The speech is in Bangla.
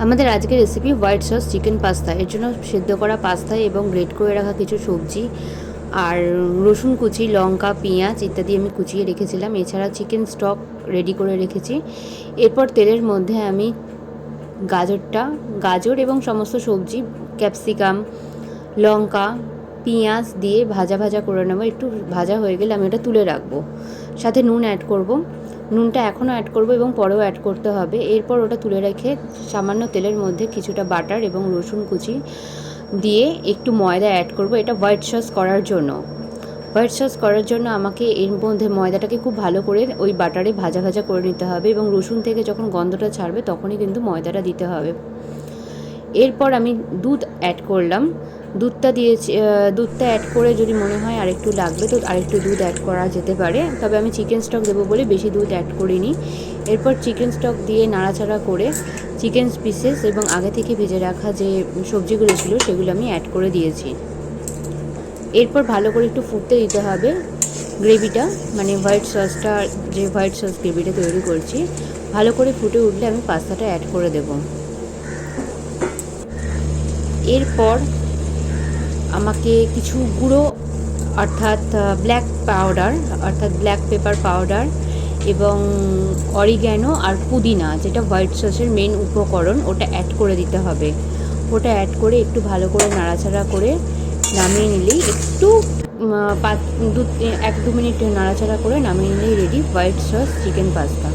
আমাদের আজকের recipe white sauce chicken pasta. এর জন্য সেদ্ধ করা পাস্তা এবং গ্রেট করে রাখা কিছু সবজি আর রসুন কুচি, লঙ্কা, পেঁয়াজ ইত্যাদি আমি কুচিয়ে রেখেছিলাম। এছাড়া চিকেন স্টক রেডি করে রেখেছি। এরপর তেলের মধ্যে আমি গাজর এবং সমস্ত সবজি, ক্যাপসিকাম, লঙ্কা, পেঁয়াজ দিয়ে ভাজা করে নেবো। একটু ভাজা হয়ে গেলে আমি ওটা তুলে রাখবো। সাথে নুন অ্যাড করব। নুনটা এখনও অ্যাড করব এবং পরেও অ্যাড করতে হবে। এরপর ওটা তুলে রেখে সামান্য তেলের মধ্যে কিছুটা বাটার এবং রসুন কুচি দিয়ে একটু ময়দা অ্যাড করব, এটা হোয়াইট সস করার জন্য। হোয়াইট সস করার জন্য আমাকে এর মধ্যে ময়দাটাকে খুব ভালো করে ওই বাটারে ভাজা করে নিতে হবে এবং রসুন থেকে যখন গন্ধটা ছাড়বে তখনই কিন্তু ময়দাটা দিতে হবে। এরপর আমি দুধ অ্যাড করলাম। দুধটা অ্যাড করে যদি মনে হয় আরেকটু লাগবে তো আরেকটু দুধ অ্যাড করা যেতে পারে, তবে আমি চিকেন স্টক দেবো বলে বেশি দুধ অ্যাড করিনি। এরপর চিকেন স্টক দিয়ে নাড়াচাড়া করে চিকেন পিসেস এবং আগে থেকে ভেজে রাখা যে সবজিগুলো ছিল সেগুলো আমি অ্যাড করে দিয়েছি। এরপর ভালো করে একটু ফুটতে দিতে হবে গ্রেভিটা, মানে হোয়াইট সস গ্রেভিটা তৈরি করছি। ভালো করে ফুটে উঠলে আমি পাস্তাটা অ্যাড করে দেব। এরপর আমাকে কিছু গুঁড়ো অর্থাৎ ব্ল্যাক পেপার পাউডার এবং অরিগ্যানো আর পুদিনা, যেটা হোয়াইট সসের মেন উপকরণ, ওটা অ্যাড করে দিতে হবে। ওটা অ্যাড করে একটু ভালো করে নাড়াচাড়া করে নামিয়ে নিলেই একটু 1-2 মিনিট নাড়াচাড়া করে নামিয়ে নিলেই ready white sauce chicken pasta.